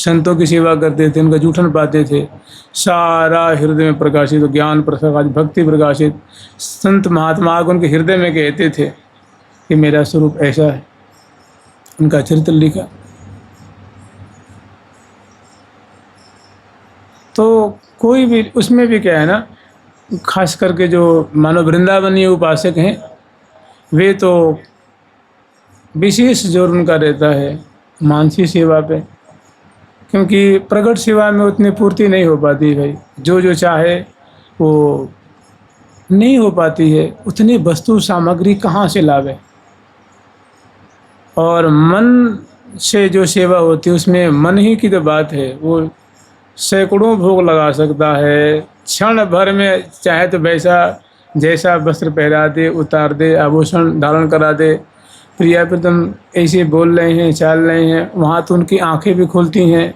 संतों की सेवा करते थे, उनका जूठन पाते थे, सारा हृदय में प्रकाशित, ज्ञान प्रकाशित, भक्ति प्रकाशित। संत महात्मा आग उनके हृदय में कहते थे कि मेरा स्वरूप ऐसा है। उनका चरित्र लिखा। तो कोई भी उसमें भी क्या है ना, खास करके जो मानो वृंदावनीय उपासक हैं, वे तो विशेष जोर उनका रहता है मानसी सेवा पे, क्योंकि प्रकट सेवा में उतनी पूर्ति नहीं हो पाती भाई। जो जो चाहे वो नहीं हो पाती है। उतनी वस्तु सामग्री कहाँ से लावे। और मन से जो सेवा होती है उसमें मन ही की तो बात है। वो सैकड़ों भोग लगा सकता है, क्षण भर में चाहे तो वैसा जैसा वस्त्र पहरा दे, उतार दे, आभूषण धारण करा दे। प्रिया प्रीतम ऐसे बोल रहे हैं, चाल रहे हैं, वहाँ तो उनकी आंखें भी खुलती हैं,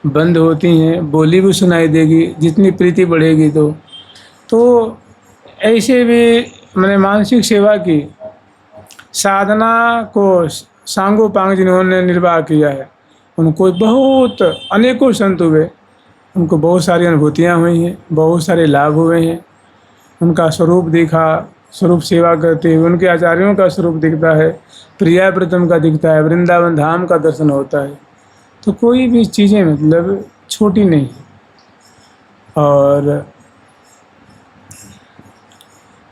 बंद होती हैं, बोली भी सुनाई देगी, जितनी प्रीति बढ़ेगी। तो ऐसे भी मैंने मानसिक सेवा की साधना को सांगो पांग जिन्होंने निर्वाह किया है, उनको बहुत अनेकों संत हुए, उनको बहुत सारी अनुभूतियाँ हुई हैं, बहुत सारे लाभ हुए हैं। उनका स्वरूप देखा, स्वरूप सेवा करते हुए उनके आचार्यों का स्वरूप दिखता है, प्रिया प्रीतम का दिखता है, वृंदावन धाम का दर्शन होता है। तो कोई भी चीज़ें मतलब छोटी नहीं। और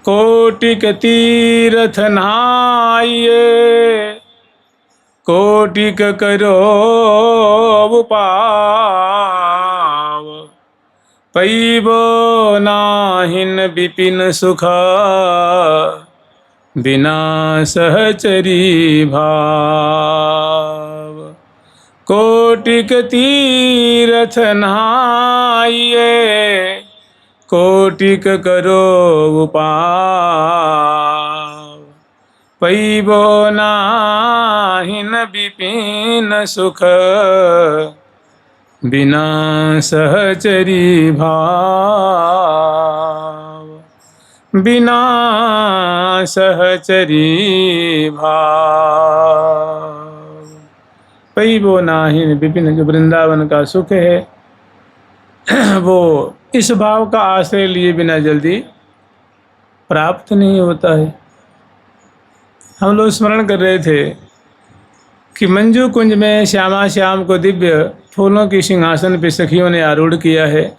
कोटिक तीर्थ नहाइए, कोटिक करो पाव, पैबो नाहिन विपिन सुख, बिना सहचरी भाव। कोटिक तीर्थ नहाइए, कोटिक करो उपाव, पैबो नाहिन विपिन सुख, बिना सहचरी भाव, बिना सहचरी भाव। पैबो नाहिन विपिन, जो वृंदावन का सुख है वो इस भाव का आश्रय लिए बिना जल्दी प्राप्त नहीं होता है। हम लोग स्मरण कर रहे थे कि मंजू कुंज में श्यामा श्याम को दिव्य फूलों की सिंहासन पे सखियों ने आरूढ़ किया है,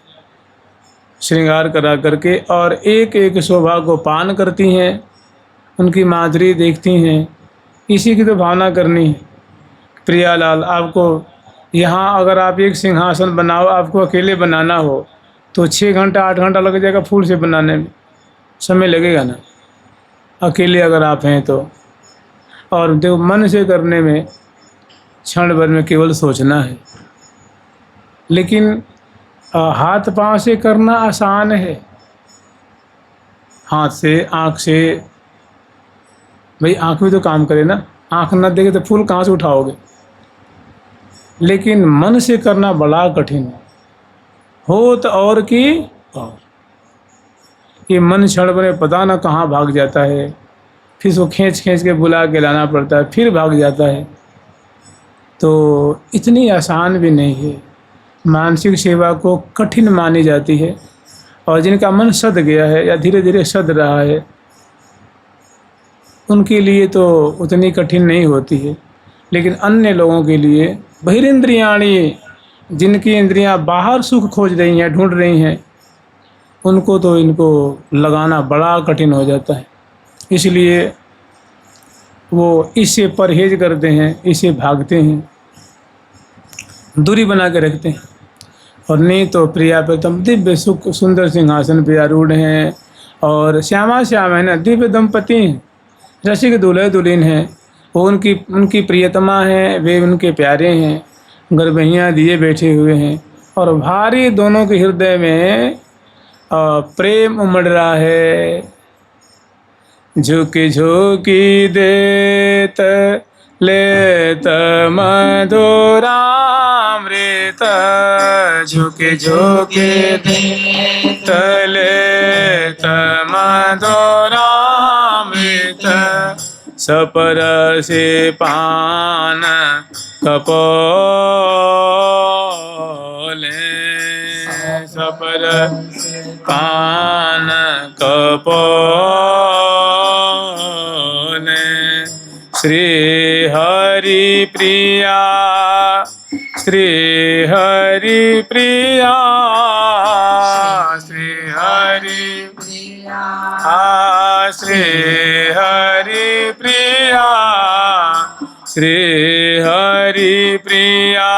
श्रृंगार करा करके, और एक एक शोभा को पान करती हैं, उनकी माधुरी देखती हैं। इसी की तो भावना करनी है। प्रियालाल, आपको यहाँ अगर आप एक सिंहासन बनाओ, आपको अकेले बनाना हो तो 6 घंटा 8 घंटा लग जाएगा फूल से बनाने में, समय लगेगा ना, अकेले अगर आप हैं तो। और देखो, मन से करने में क्षण भर में केवल सोचना है, लेकिन हाथ पांव से करना आसान है। हाथ से, आँख से, भाई आँख भी तो काम करे ना, आँख न देखे तो फूल कहाँ से उठाओगे। लेकिन मन से करना बड़ा कठिन है। हो तो और की और, ये मन क्षण भर में पता ना कहाँ भाग जाता है, फिर उसको खींच खींच के बुला के लाना पड़ता है, फिर भाग जाता है। तो इतनी आसान भी नहीं है। मानसिक सेवा को कठिन मानी जाती है, और जिनका मन सध गया है या धीरे धीरे सध रहा है, उनके लिए तो उतनी कठिन नहीं होती है। लेकिन अन्य लोगों के लिए, बहिरेंद्रियाणी, जिनकी इंद्रियां बाहर सुख खोज रही हैं, ढूंढ रही हैं, उनको तो इनको लगाना बड़ा कठिन हो जाता है। इसलिए वो इससे परहेज करते हैं, इससे भागते हैं, दूरी बना के रखते हैं। और नहीं तो प्रिया प्रीतम दिव्य सुख सुंदर सिंहासन पे आरूढ़ हैं, और श्यामा श्याम है ना, दिव्य दंपति हैं, रसिक दूल्हे दुल्हन हैं, वो उनकी प्रियतमा हैं, वे उनके प्यारे हैं, गरबहियाँ दिए बैठे हुए हैं, और भारी दोनों के हृदय में प्रेम उमड़ रहा है। झुकी झुकी देत लेत मधुरामृत, झुकी झुकी देत लेत मधुरामृत, सपरसे पान कपोल, पान कपोले श्री हरि प्रिया श्री हरि प्रिया श्री हरि प्रिया श्री हरि प्रिया श्री हरि प्रिया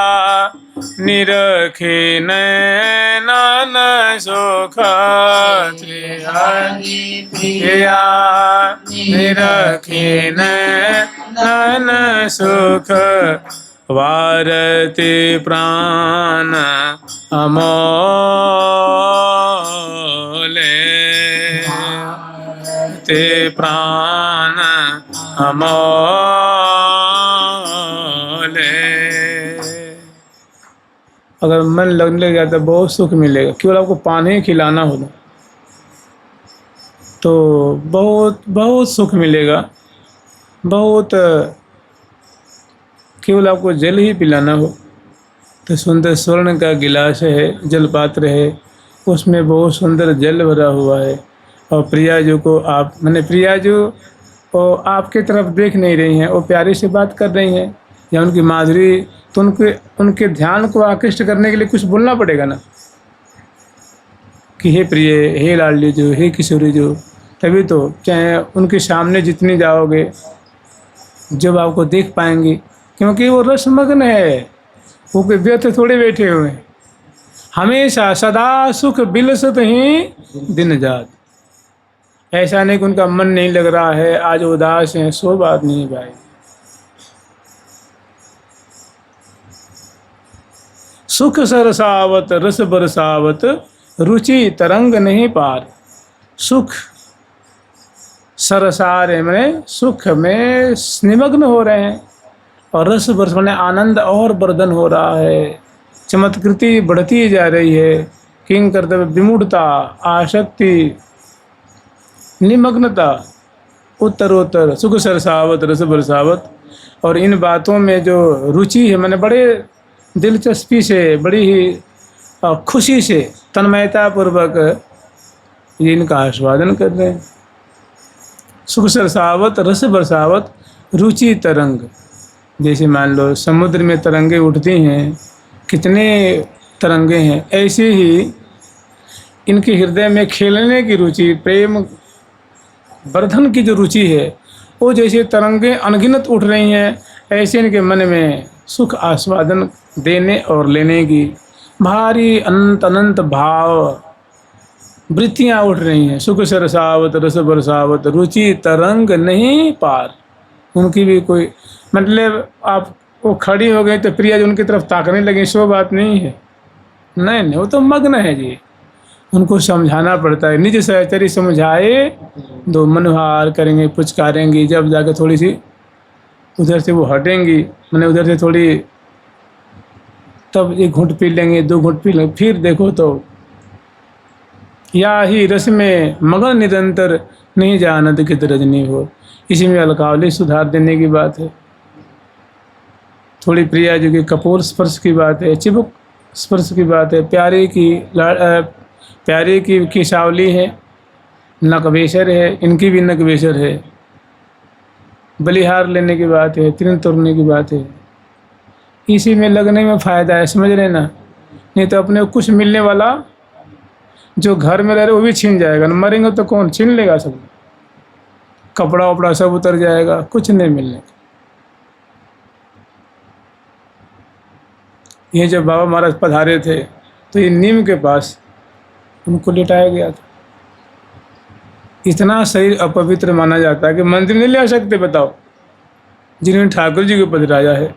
निरखे नैनन सुख श्री हरि प्रिया निरखे नैनन सुख वारते प्राण अमोले ते प्राण अमोले। अगर मन लगने लग गया तो बहुत सुख मिलेगा। केवल आपको पानी खिलाना होगा तो बहुत बहुत सुख मिलेगा। बहुत केवल आपको जल ही पिलाना हो तो सुंदर स्वर्ण का गिलास है, जल पात्र है, उसमें बहुत सुंदर जल भरा हुआ है और प्रियाजू को आप प्रियाजू वो आपके तरफ देख नहीं रही हैं, वो प्यारी से बात कर रही हैं या उनकी माधुरी, तो उनके ध्यान को आकृष्ट करने के लिए कुछ बोलना पड़ेगा ना कि हे प्रिय, हे लाडली जो, हे किशोरी जो। तभी तो चाहे उनके सामने जितनी जाओगे जब आपको देख पाएंगी, क्योंकि वो रसमग्न है, वो कोई व्यर्थ थोड़े बैठे हुए हैं। हमेशा सदा सुख बिलसत ही दिन जात। ऐसा नहीं कि उनका मन नहीं लग रहा है, आज उदास हैं, सो बात नहीं भाई। सुख सरसावत रस बरसावत रुचि तरंग नहीं पार। सुख सरसार है मैंने सुख में निमग्न हो रहे हैं और रस बरस मैंने आनंद और वर्धन हो रहा है, चमत्कृति बढ़ती जा रही है। किंग कर्तव्य विमूढ़ता, आसक्ति, निमग्नता उत्तरोत्तर सुख सरसावत रस बरसावत। और इन बातों में जो रुचि है मैंने बड़े दिलचस्पी से, बड़ी ही खुशी से, तन्मयता पूर्वक ये इनका आस्वादन कर रहे हैं। सुख सरसावत रस बरसावत रुचि तरंग। जैसे मान लो समुद्र में तरंगे उठती हैं, कितने तरंगे हैं, ऐसे ही इनके हृदय में खेलने की रुचि, प्रेम वर्धन की जो रुचि है, वो जैसे तरंगे अनगिनत उठ रही हैं, ऐसे इनके मन में सुख आस्वादन देने और लेने की भारी अनंत अनंत भाव वृत्तियाँ उठ रही हैं। सुख सरसावत रस बरसावत रुचि तरंग नहीं पार। उनकी भी कोई आप वो खड़ी हो गई तो प्रिया जी उनकी तरफ ताकने लगी, सो बात नहीं है। नहीं, वो तो मग्न है जी। उनको समझाना पड़ता है, निज सहचरी समझाए दो मनोहार करेंगे, पुचकारेंगी, जब जाकर थोड़ी सी उधर से वो हटेंगी, उधर से थोड़ी, तब एक घूंट पी लेंगे, दो घूंट पी लेंगे, फिर देखो तो या ही रस में मगन निरंतर नहीं जानत कित रजनी हो। इसी में अलकावली सुधार देने की बात है, थोड़ी प्रिया जी की कपोल स्पर्श की बात है, चिबुक स्पर्श की बात है, प्यारे की किसावली है, नकवेशर है, इनकी भी नकवेशर है, बलिहार लेने की बात है, तीन तोड़ने की बात है। इसी में लगने में फ़ायदा है, समझ रहे ना। नहीं तो अपने को कुछ मिलने वाला जो घर में रह रहे वो भी छीन जाएगा, न मरेंगे तो कौन छीन लेगा, सब कपड़ा वपड़ा सब उतर जाएगा, कुछ नहीं मिलने। ये जब बाबा महाराज पधारे थे तो ये नीम के पास उनको लिटाया गया था। इतना शरीर अपवित्र माना जाता है कि मंदिर नहीं ले आ सकते, बताओ, जिन्होंने ठाकुर जी को पधराया है।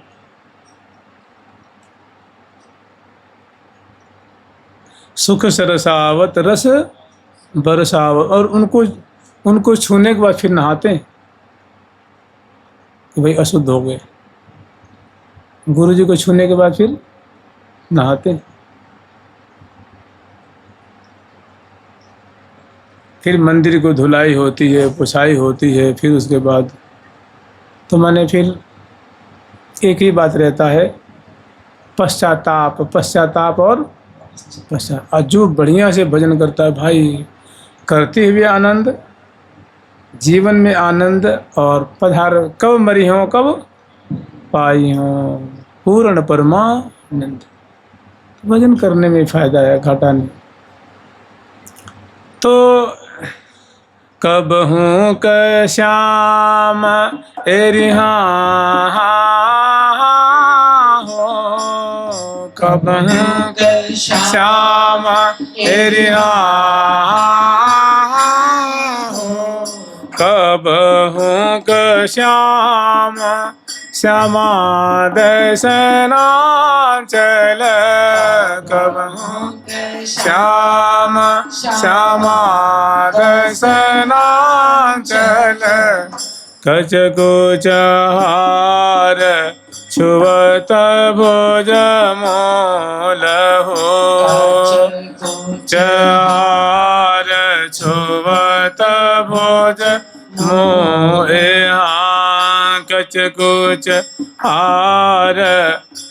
सुख सरसावत रस बरसावत। और उनको छूने के बाद फिर नहाते हैं कि भाई अशुद्ध हो गए। गुरु जी को छूने के बाद फिर नहाते हैं। फिर मंदिर को धुलाई होती है, पुछाई होती है, फिर उसके बाद तो मैंने फिर एक ही बात रहता है, पश्चाताप और पश्चात। और जो बढ़िया से भजन करता है भाई, करते हुए आनंद, जीवन में आनंद, और पधार कब मरी हो कब पाई हो पूर्ण परमानंद। भजन करने में फायदा है, घाटा नहीं। तो कब हूँ क श्याम एरिहा हो, कब हूँ क श्याम एरिहा हो, कब हूँ क श्याम श्यामा दर्शनांचल, कब हूँ श्याम श्यामा दर्शनांचल, कचकुच हार छुवत भुज मोल हो, चार छुवत भुज मोहे, कचकुच हार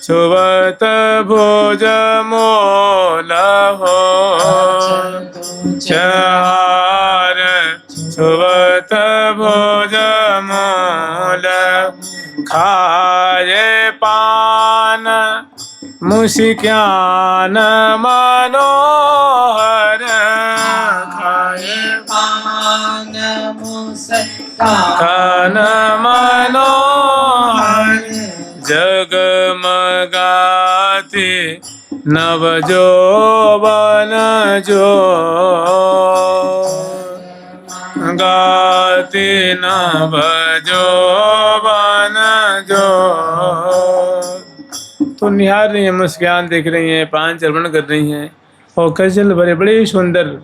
छुवत भुज मोल हो, चार छुवत भुज मोल, खाए पान मुस्कान मनोहर, खाए पान मुस्कान मनोहर, जगमगाती नवजोबन जो, गाती नवजोबन जो। तो निहार रही हैं, मुस्कान देख रही हैं, पान चर्वण कर रही हैं, और कजल बड़े बड़े सुंदर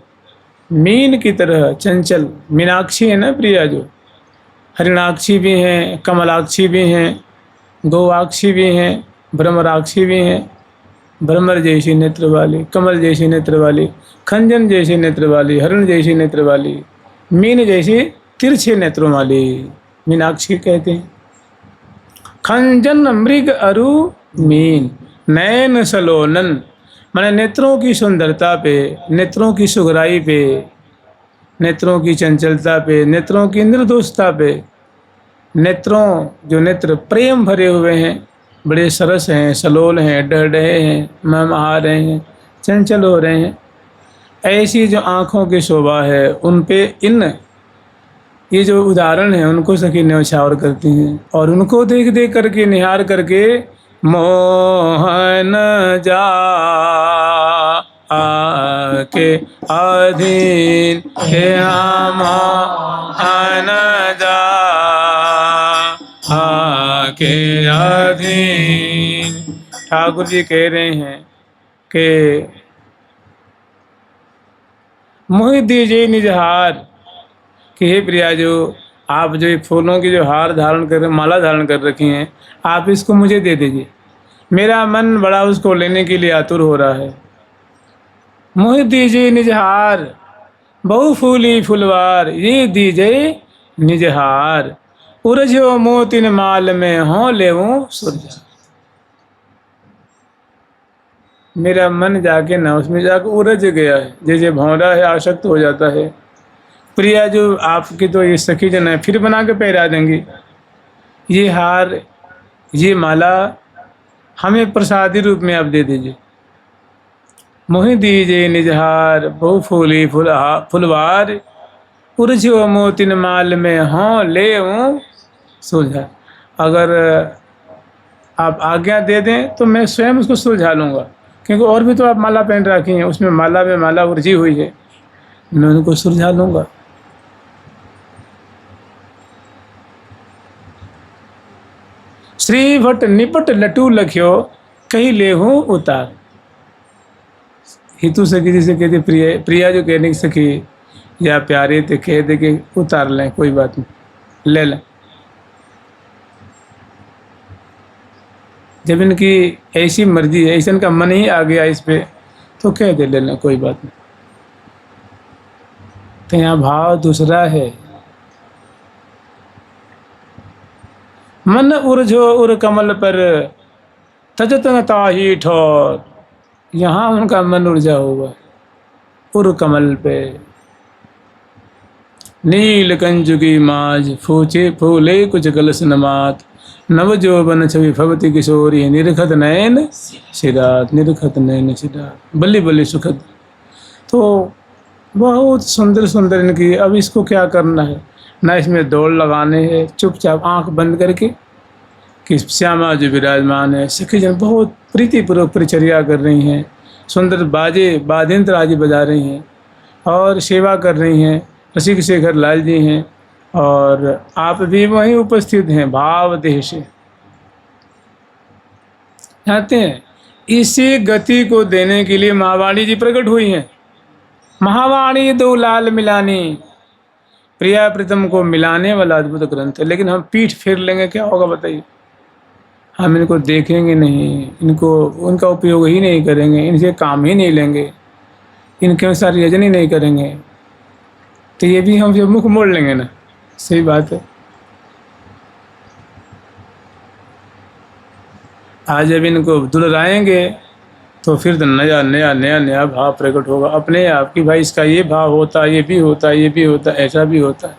मीन की तरह चंचल। मीनाक्षी है ना प्रिया, जो हरिणाक्षी भी हैं, कमलाक्षी भी हैं, गौआक्षी भी हैं, भ्रमराक्षी भी हैं। भ्रमर जैसी नेत्र वाली, कमल जैसी नेत्र वाली, खंजन जैसी नेत्र वाली, हरण जैसी नेत्र वाली, मीन जैसी तिरछे नेत्रों वाली मीनाक्षी कहते हैं। खंजन मृग अरु मीन, नयन सलोनन, माने नेत्रों की सुंदरता पे, नेत्रों की सुगराई पे, नेत्रों की चंचलता पे, नेत्रों की निर्दोषता पे, नेत्रों जो नेत्र प्रेम भरे हुए हैं, बड़े सरस हैं, सलोल हैं, डह हैं, महमहा रहे हैं, चंचल हो रहे हैं, ऐसी जो आँखों की शोभा है उन पे इन ये जो उदाहरण है उनको सखी न्यौछावर करती हैं, और उनको देख देख करके, निहार करके मोहन जा आके अधीन हे मोहन जा आके अधीन। ठाकुर जी कह रहे हैं कि मोहि दीजिए निज हार, कि हे प्रिया, जो आप जो फूलों की जो हार धारण कर, माला धारण कर रखी हैं, आप इसको मुझे दे दीजिए। मेरा मन बड़ा उसको लेने के लिए आतुर हो रहा है। मोहि दीजिए निज हार, बहु फूली फुलवार, ये दीजिए निज हार, उरझो मोतिन माल में हो लेवूं सुरजा। मेरा मन जाके ना उसमें जाके उलझ गया है, जैसे भौरा है आसक्त हो जाता है। प्रिया जो आपकी तो ये सखी जन है, फिर बना के पहरा देंगी। ये हार, ये माला हमें प्रसादी रूप में आप दे दीजिए। मोहि दीजिए निज हार, बहु फूली फुलवार, उलझो मोतिन माल में हों लेवूं सुलझा। अगर आप आज्ञा दे दें तो मैं स्वयं उसको सुलझा लूँगा, क्योंकि और भी तो आप माला पहन रखी हैं, उसमें माला में माला उलझी हुई है, मैं उनको सुलझा लूँगा। श्री भट्ट निपट लटू लख्यो, कहीं ले हूँ उतार। हितु सखी जिसे कहते प्रिया, प्रिया जो कहने की सखी या प्यारे थे, कह दे के उतार लें, कोई बात नहीं, ले लें। जब इनकी ऐसी मर्जी है, ऐसा इनका मन ही आ गया इस पे, तो कह दे, ले लें, कोई बात नहीं। तो यहाँ भाव दूसरा है, मन उर्झो उर कमल पर, तजत न ताही ठोर। यहाँ उनका मन ऊर्जा होगा। उर कमल पे नील कंजुगी माज फूचे फूले कुछ कलश नमात नव जोबन छवि भवती किशोरी निरखत नयन सिरात निरखत नयन सिरात बल्ली बल्ली सुखद। तो बहुत सुंदर सुंदर इनकी। अब इसको क्या करना है, ना इसमें दौड़ लगाने हैं, चुपचाप आंख बंद करके कि श्यामा जो विराजमान है, सखी जन बहुत प्रीतिपूर्वक परिचर्या कर रही हैं, सुंदर बाजे वाद्यंत्र आदि बजा रही हैं और सेवा कर रही हैं। रसिक शेखर लाल जी हैं और आप भी वहीं उपस्थित हैं भाव देह से। जानते हैं इसी गति को देने के लिए महावाणी जी प्रकट हुई हैं। महावाणी दो लाल मिलानी, प्रिया प्रीतम को मिलाने वाला अद्भुत ग्रंथ है। लेकिन हम पीठ फेर लेंगे, क्या होगा बताइए? हम इनको देखेंगे नहीं, इनको उनका उपयोग ही नहीं करेंगे, इनसे काम ही नहीं लेंगे, इनके अनुसार यजन ही नहीं करेंगे, तो ये भी हम मुख मोड़ लेंगे ना। सही बात है। आज जब इनको दुलराएंगे तो फिर तो नया नया नया नया भाव प्रकट होगा अपने आप की, भाई इसका ये भाव होता, ये भी होता, ये भी होता, ऐसा भी होता है।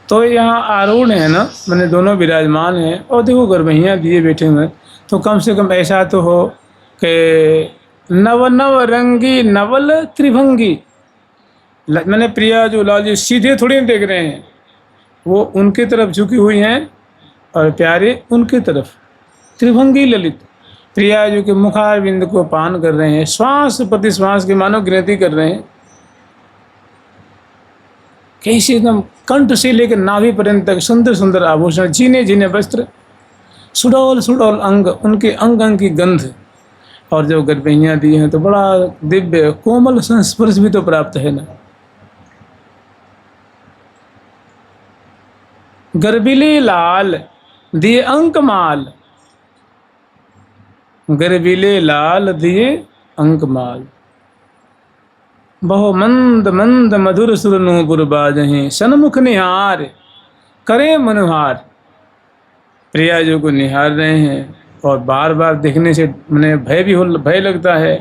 तो यहाँ आरूढ़ है ना, मैंने दोनों विराजमान हैं और देखो गर्भैया दिए बैठे हुए, तो कम से कम ऐसा तो हो कि नव नव रंगी नवल त्रिभंगी। मैंने प्रिया जो लाल जी सीधे थोड़ी देख रहे हैं, वो उनके तरफ झुकी हुई हैं और प्यारे उनके तरफ। त्रिभंगी ललित प्रिया जो कि मुखारविंद को पान कर रहे हैं, श्वास प्रति श्वास की मानव गिनती कर रहे हैं, कैसे एकदम कंठ से लेकर नाभि पर्यंत तक सुंदर सुंदर आभूषण, जीने जीने वस्त्र, सुडौल सुडौल अंग, उनके अंग अंग की गंध, और जो गर्भैया दी हैं तो बड़ा दिव्य कोमल संस्पर्श भी तो प्राप्त है ना। गर्भिले लाल दिए अंकमाल, गर्भिले लाल दिए अंकमाल, बहु मंद मंद मधुर सुर नूपुर बाजहीं सन्मुख निहार करे मनोहार। प्रिया जो को निहार रहे हैं और बार बार देखने से मैंने भय लगता है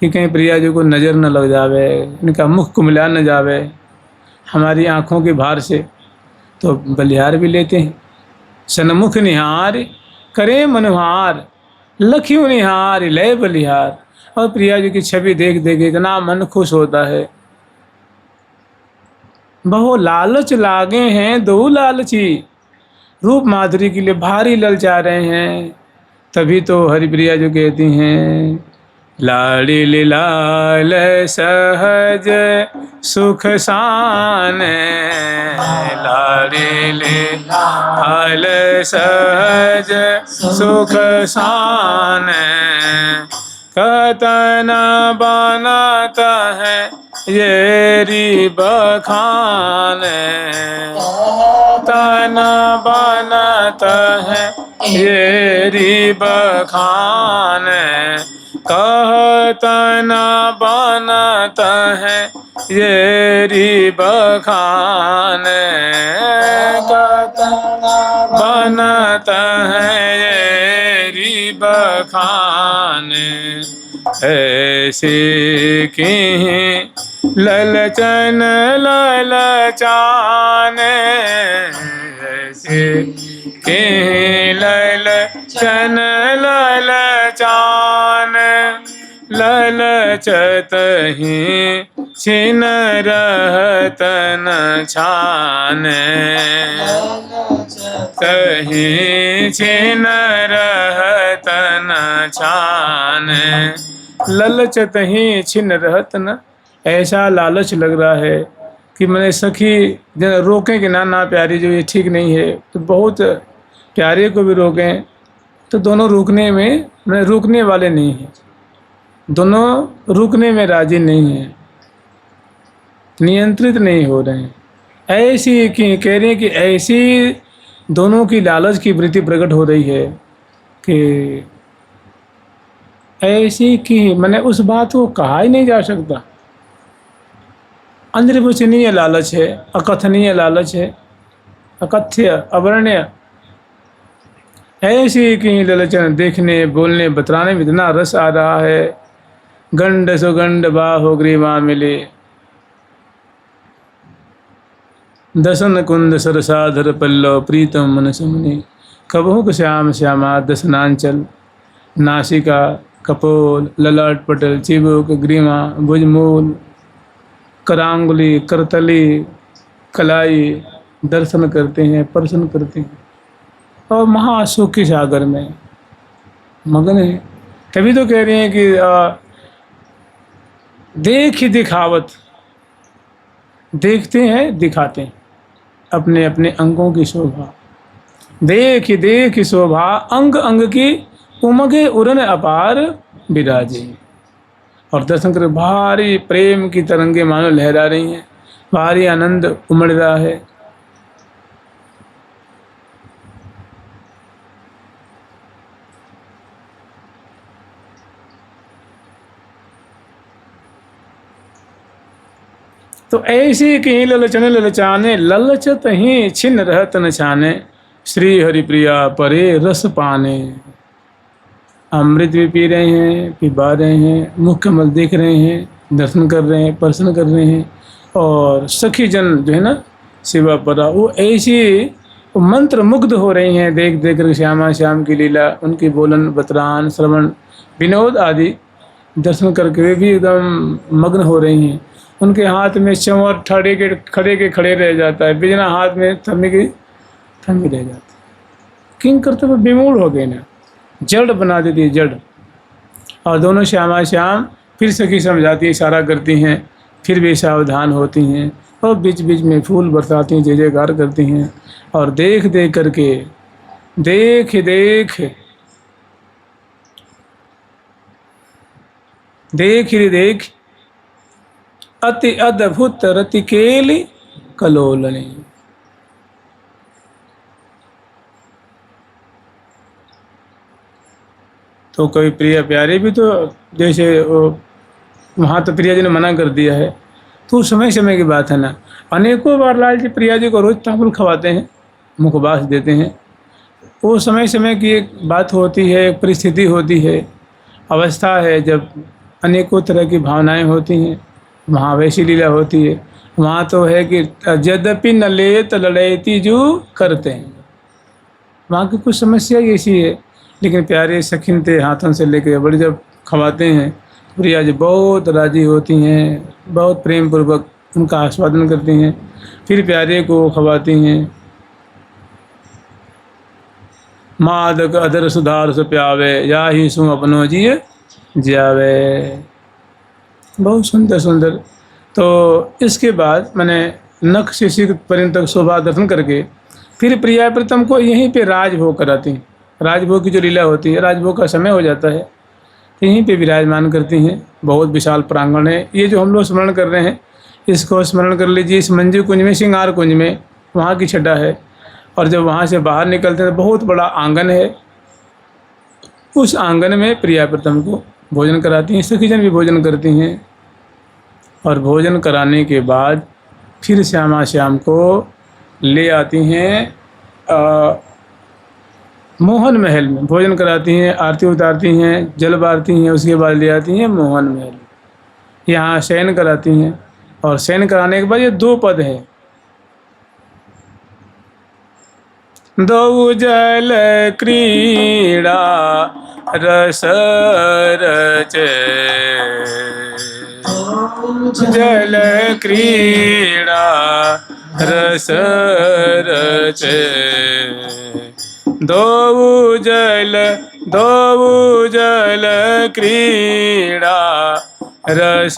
कि कहीं प्रिया जो को नज़र न लग जावे, इनका मुख कुमिला न जावे हमारी आँखों के भार से, तो बलिहार भी लेते हैं। सन्मुख निहार करे मनोहार लखियों निहार लय बलिहार। और प्रिया जी की छवि देख देख इतना मन खुश होता है। बहु लालच लागे हैं दो लालची, रूप माधुरी के लिए भारी ललचा रहे हैं। तभी तो हरिप्रिया जो कहती हैं लाड़ी लाल सहज सुख सान, लाड़ी लाल सहज सुख सान, कतन बनाता है ये री बखान, कतन बनाता है ये री बखान, कहतन बनाता है ये री बखान, कहतन बनाता है ये री बखान। ऐसे की ललचन ललचान, ऐसे के ललचन ललचान, ललचत ही छिन रहतन छान, कहीं छिन रहतन छान, ललचत ही छिन रहतन। ऐसा लालच लग रहा है कि मैंने सखी जन रोकें कि ना ना प्यारी जो ये ठीक नहीं है, तो बहुत प्यारे को भी रोकें तो दोनों रुकने वाले नहीं हैं, दोनों रुकने में राजी नहीं हैं, नियंत्रित नहीं हो रहे हैं। ऐसी कि कह रही हैं कि ऐसी दोनों की लालच की वृत्ति प्रकट हो रही है कि ऐसी कि मैंने उस बात को कहा ही नहीं जा सकता। अनिर्वचनीय लालच है, अकथनीय लालच है, अकथ्य अवर्ण्य। ऐसी की ललचन देखने बोलने बतलाने में इतना रस आ रहा है। गंड सुगंड बाहो ग्रीवा मिले, दसन कुंद सरसाधर पल्लव प्रीतम मन समने। कबहुक श्याम श्यामा दसनांचल, नासिका कपोल ललाट पटल चिबुक ग्रीवा भुजमूल करांगुली करतली कलाई दर्शन करते हैं, प्रसन्न करते हैं और महासुख के सागर में मगन है। तभी तो कह रहे हैं कि देख ही दिखावत, देखते हैं दिखाते हैं अपने अपने अंगों की शोभा। देख शोभा अंग अंग की उमगे उरन अपार विराजे। और दर्शन कर भारी प्रेम की तरंगे मानो लहरा रही हैं, भारी आनंद उमड़ रहा है। तो ऐसी कहीं ललचने ललचाने, ललचत ही छिन्न रहत न छाने। श्री हरिप्रिया परे रस पाने। अमृत भी पी रहे हैं, पिबा रहे हैं, मुख कमल देख रहे हैं, दर्शन कर रहे हैं, प्रसन्न कर रहे हैं। और सखी जन जो है ना शिवा परा, वो ऐसी मंत्र मुग्ध हो रही हैं देख देख कर श्यामा श्याम की लीला, उनकी बोलन बतरान श्रवण विनोद आदि दर्शन करके वे भी एकदम मग्न हो रही हैं। उनके हाथ में चंवर खड़े के खड़े रह जाता है, बिजना हाथ में थमी रह जाती है। किंग करते हुए विमूढ़ हो गए ना, जड़ बना देती है जड़। और दोनों श्यामा श्याम फिर सखी समझाती, इशारा करती हैं, फिर भी सावधान होती हैं और बीच बीच में फूल बरसाती हैं, जय जयकार करती हैं। और देख देख करके देख देख अति अद्भुत रति केली कलोलनी। तो कभी प्रिया प्यारे भी तो जैसे वहाँ तो प्रिया जी ने मना कर दिया है, तो समय समय की बात है ना। अनेकों बार लाल जी प्रिया जी को रोज तांबुल खवाते हैं, मुखबास देते हैं। वो समय समय की एक बात होती है, एक परिस्थिति होती है, अवस्था है जब अनेकों तरह की भावनाएं होती हैं। वहाँ वैसी लीला होती है। वहाँ तो है कि यद्यपि न लेत लड़ैती जो करते हैं, वहाँ की कुछ समस्या ऐसी है। लेकिन प्यारे सखिन थे हाथों से लेके बड़ी जब खवाते हैं, प्रिया जी बहुत राजी होती हैं, बहुत प्रेम पूर्वक उनका आस्वादन करती हैं, फिर प्यारे को खवाती हैं। मादक अदर सुधार से प्यावे, या ही सु अपनो जिये जावे। बहुत सुंदर सुंदर। तो इसके बाद मैंने नख से सिर पर्यंत तक शोभा दर्शन करके फिर प्रिया प्रीतम को यहीं पे राजभोग कराती हैं। राजभोग की जो लीला होती है, राजभोग का समय हो जाता है, यहीं पे विराजमान करती हैं। बहुत विशाल प्रांगण है। ये जो हम लोग स्मरण कर रहे हैं, इसको स्मरण कर लीजिए। इस मंजू कुंज में, श्रृंगार कुंज में वहाँ की छटा है। और जब वहाँ से बाहर निकलते हैं तो बहुत बड़ा आंगन है। उस आंगन में प्रिया प्रीतम को भोजन कराती हैं, सखीजन भी भोजन करती हैं। और भोजन कराने के बाद फिर श्यामा श्याम को ले आती हैं मोहन महल में, भोजन कराती हैं, आरती उतारती हैं, जल बारती हैं, उसके बाद ले आती हैं मोहन महल। यहाँ शयन कराती हैं। और शयन कराने के बाद ये दो पद है, दो जल क्रीड़ा रस रचे, जल क्रीड़ा रस रचे। दो जल क्रीड़ा रस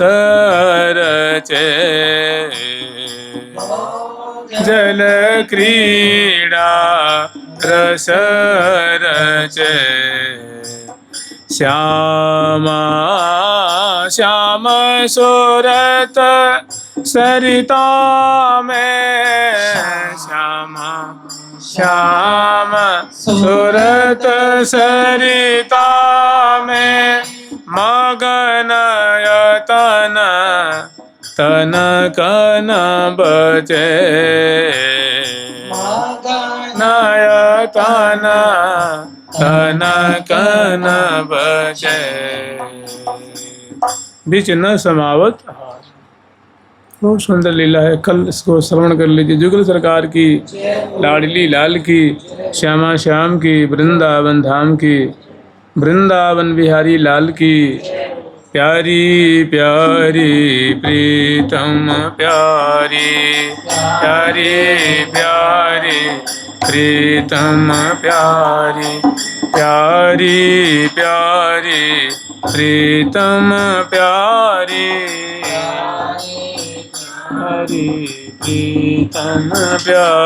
रचे, जल क्रीड़ा रस रचे। श्यामा श्याम सूरत सरिता में, श्यामा श्याम सूरत सरिता में, मगन यतन तन कन बचे नाय तन तन कन बचे बीच न समावत हार। बहुत सुंदर लीला है, कल इसको श्रवण कर लीजिए। जुगल सरकार की, लाडली लाल की, श्यामा श्याम की, वृंदावन धाम की, वृंदावन बिहारी लाल की। प्यारी प्यारी प्रीतम प्यारी प्यारी प्यारी प्रीतम प्यारी प्यारी प्यारी प्रीतम प्यारी प्यारी प्रीतम प्यारी।